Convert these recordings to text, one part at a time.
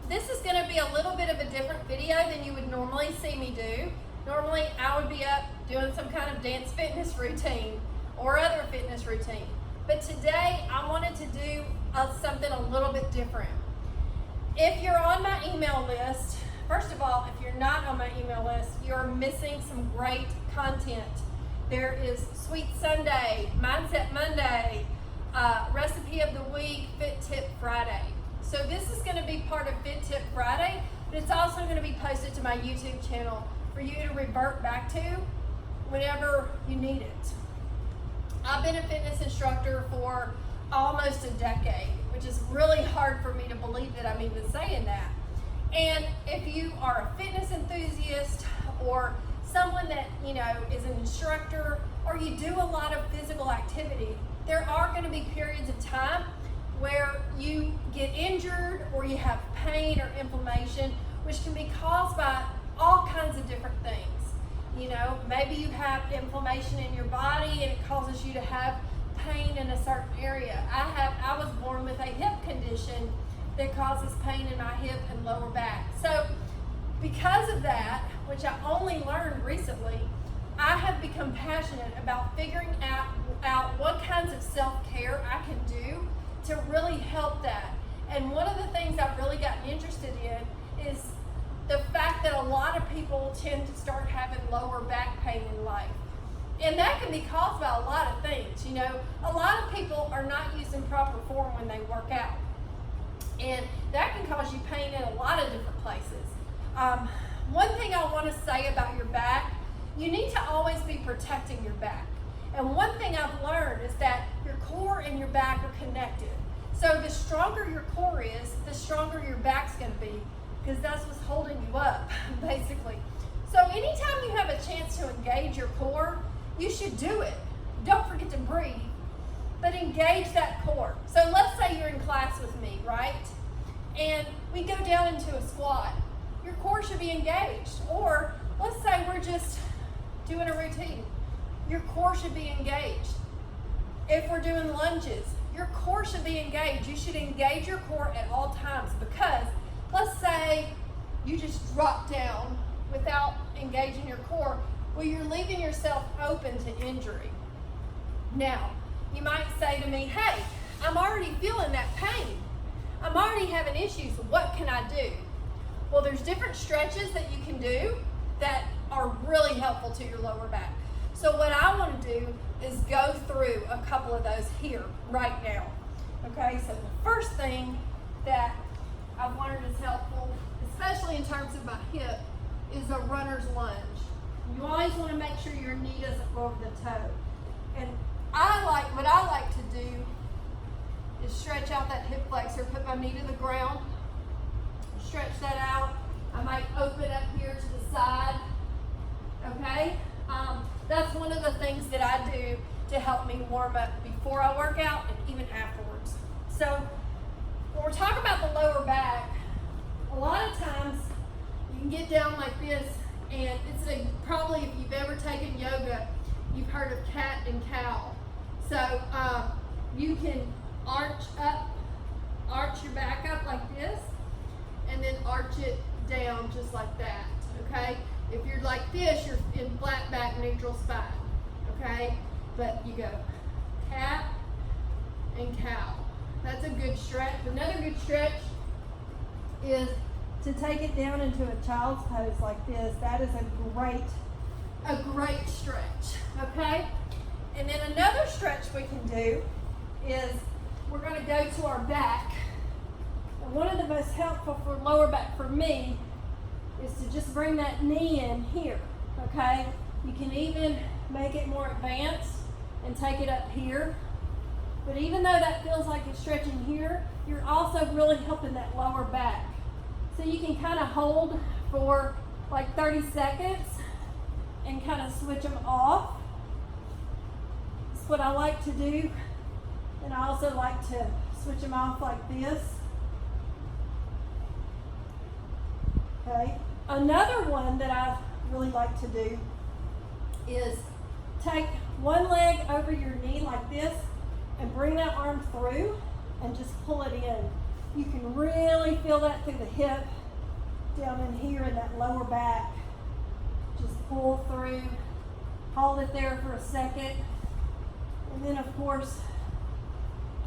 this is going to be a little bit of a different video than you would normally see me do. Normally I would be up doing some kind of dance fitness routine or other fitness routine. But today I wanted to do something a little bit different. If you're on my email list, first of all, if you're not on my email list, you're missing some great content. There is Sweet Sunday, Mindset Monday, Recipe of the Week, Fit Tip Friday. So this is going to be part of Fit Tip Friday, but it's also going to be posted to my YouTube channel for you to revert back to whenever you need it. I've been a fitness instructor for almost a decade, which is really hard for me to believe that I'm even saying that. And if you are a fitness enthusiast or someone that, is an instructor, or you do a lot of physical activity, there are going to be periods of time where you get injured or you have pain or inflammation, which can be caused by all kinds of different things. Maybe you have inflammation in your body and it causes you to have pain in a certain area. I was born with a hip condition that causes pain in my hip and lower back. So because of that, which I only learned recently, I have become passionate about figuring out what kinds of self-care I can do to really help that. And one of the things I've really gotten interested in is the fact that a lot of people tend to start having lower back pain in life. And that can be caused by a lot of things. A lot of people are not using proper form when they work out. And that can cause you pain in a lot of different places. One thing I want to say about your back, you need to always be protecting your back. And one thing I've learned is that your core and your back are connected. So the stronger your core is, the stronger your back's going to be, because that's what's holding you up, basically. So anytime you have a chance to engage your core, you should do it. Don't forget to breathe, but engage that core. So let's say you're in class with me, right? And we go down into a squat. Your core should be engaged. Or let's say we're just doing a routine. Your core should be engaged. If we're doing lunges, your core should be engaged. You should engage your core at all times, because let's say you just drop down without engaging your core. Well, you're leaving yourself open to injury. Now, you might say to me, hey, I'm already feeling that pain. I'm already having issues. What can I do? Well, there's different stretches that you can do that are really helpful to your lower back. So what I want to do is go through a couple of those here right now. Okay, so the first thing that I've learned is helpful, especially in terms of my hip, is a runner's lunge. You always want to make sure your knee doesn't go over the toe. And what I like to do is stretch out that hip flexor, put my knee to the ground, stretch that out. I might open up here to the side, okay? That's one of the things that I do to help me warm up before I work out and even afterwards. So when we're talking about the lower back, a lot of times you can get down like this, and it's probably, if you've ever taken yoga, you've heard of cat and cow. So you can arch your back up like this, and then arch it down just like that, okay? If you're like this, you're in flat back, neutral spine, okay? But you go cat and cow. That's a good stretch. Another good stretch is to take it down into a child's pose like this. That is a great stretch, okay? And then another stretch we can do is we're going to go to our back. And one of the most helpful for lower back for me is to just bring that knee in here, okay? You can even make it more advanced and take it up here. But even though that feels like it's stretching here, you're also really helping that lower back. So you can kind of hold for like 30 seconds and kind of switch them off. That's what I like to do. And I also like to switch them off like this. Okay. Another one that I really like to do is take one leg over your knee like this and bring that arm through and just pull it in. You can really feel that through the hip, down in here in that lower back. Just pull through, hold it there for a second, and then of course,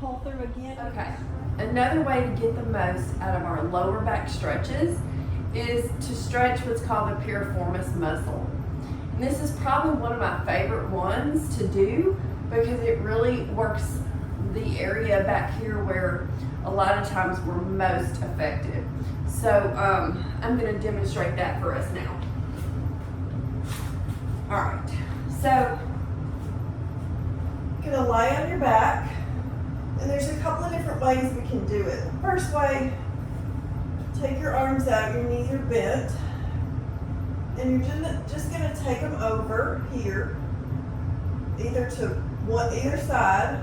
pull through again. Okay, another way to get the most out of our lower back stretches is to stretch what's called the piriformis muscle. And this is probably one of my favorite ones to do because it really works the area back here where a lot of times we're most effective. So I'm going to demonstrate that for us now. All right, so you're going to lie on your back, and there's a couple of different ways we can do it. The first way, take your arms out, your knees are bent, and you're just going to take them over here, either to either side,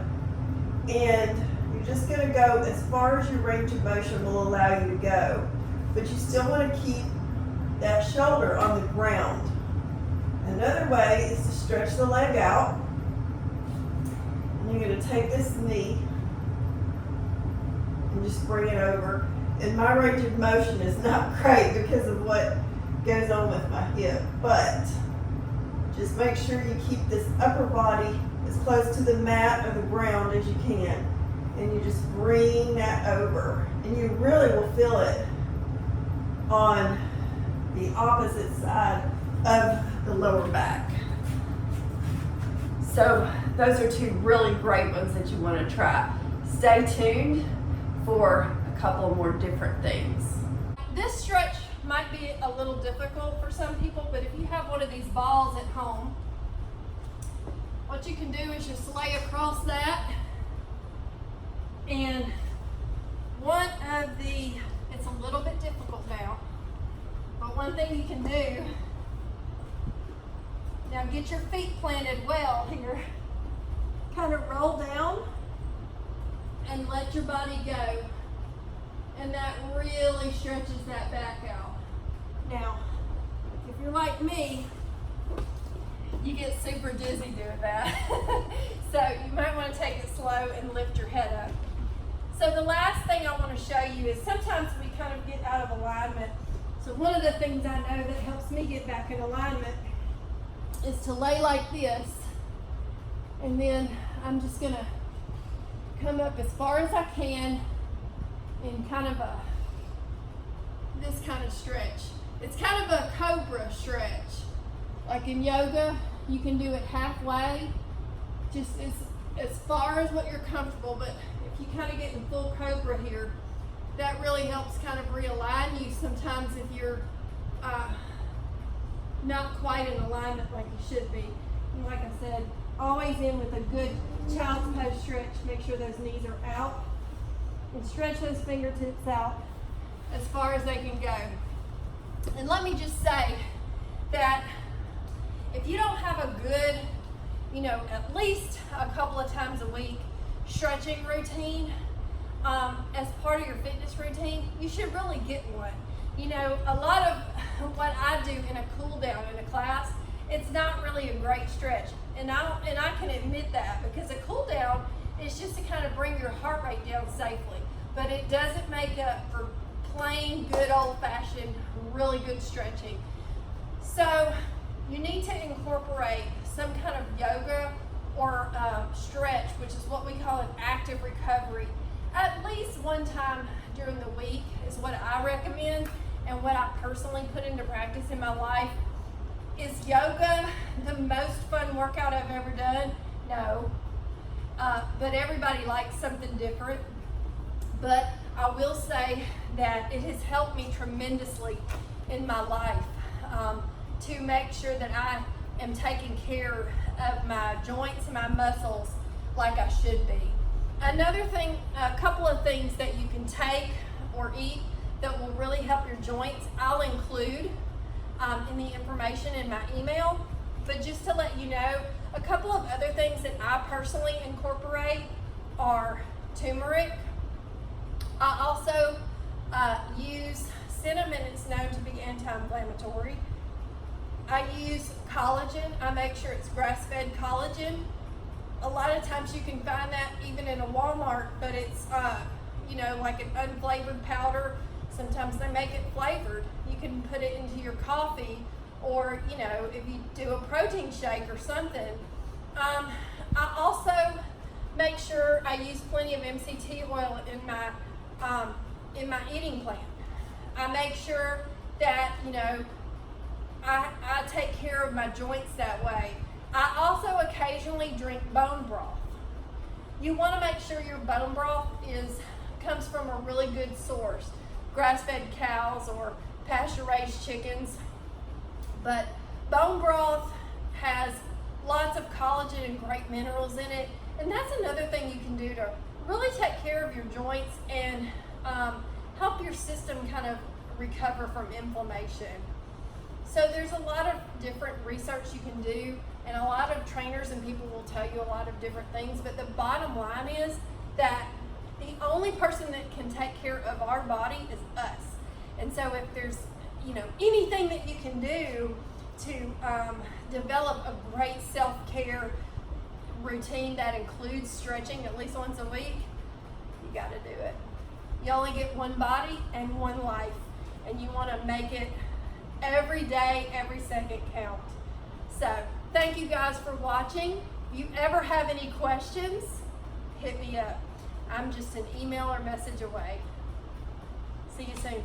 and you're just going to go as far as your range of motion will allow you to go. But you still want to keep that shoulder on the ground. Another way is to stretch the leg out. And you're going to take this knee and just bring it over. And my range of motion is not great because of what goes on with my hip. But just make sure you keep this upper body as close to the mat or the ground as you can. And you just bring that over. And you really will feel it on the opposite side of the lower back. So those are two really great ones that you want to try. Stay tuned for a couple more different things. This stretch might be a little difficult for some people, but if you have one of these balls at home, what you can do is just lay across that, and it's a little bit difficult now, but one thing you can do, now get your feet planted well here, kind of roll down and let your body go, and that really stretches that back out. Now, if you're like me, you get super dizzy doing that. So you might want to take it slow and lift your head up. So the last thing I want to show you is sometimes we kind of get out of alignment. So one of the things I know that helps me get back in alignment is to lay like this. And then I'm just going to come up as far as I can in kind of this kind of stretch. It's kind of a cobra stretch. Like in yoga, you can do it halfway, just as far as what you're comfortable, but if you kind of get in full cobra here, that really helps kind of realign you sometimes if you're not quite in alignment like you should be. And like I said, always in with a good child's pose stretch. Make sure those knees are out and stretch those fingertips out as far as they can go. And let me just say that if you don't have a good, at least a couple of times a week stretching routine as part of your fitness routine, you should really get one. A lot of what I do in a cool down in a class, it's not really a great stretch. And I can admit that, because a cool down is just to kind of bring your heart rate down safely. But it doesn't make up for plain good old-fashioned really good stretching. So you need to incorporate some kind of yoga or stretch, which is what we call an active recovery, at least one time during the week is what I recommend. And what I personally put into practice in my life. Is yoga the most fun workout I've ever done? No, but everybody likes something different. But I will say that it has helped me tremendously in my life to make sure that I am taking care of my joints and my muscles like I should be. Another thing, a couple of things that you can take or eat that will really help your joints, I'll include in the information in my email. But just to let you know, a couple of other things that I personally incorporate are turmeric. I also use cinnamon. It's known to be anti-inflammatory. I use collagen. I make sure it's grass-fed collagen. A lot of times you can find that even in a Walmart, but it's you know, like an unflavored powder. Sometimes they make it flavored. You can put it into your coffee, or, you know, if you do a protein shake or something. I also make sure I use plenty of MCT oil in my eating plan. I make sure that, you know, I take care of my joints that way. I also occasionally drink bone broth. You want to make sure your bone broth comes from a really good source, grass-fed cows or pasture-raised chickens. But bone broth has lots of collagen and great minerals in it, and that's another thing you can do to really take care of your joints and help your system kind of recover from inflammation. So there's a lot of different research you can do, and a lot of trainers and people will tell you a lot of different things, but the bottom line is that the only person that can take care of our body is us. And so if there's, you know, anything that you can do to develop a great self-care routine that includes stretching at least once a week, you got to do it. You only get one body and one life, and you want to make it every day, every second count. So thank you guys for watching. If you ever have any questions, hit me up. I'm just an email or message away. See you soon.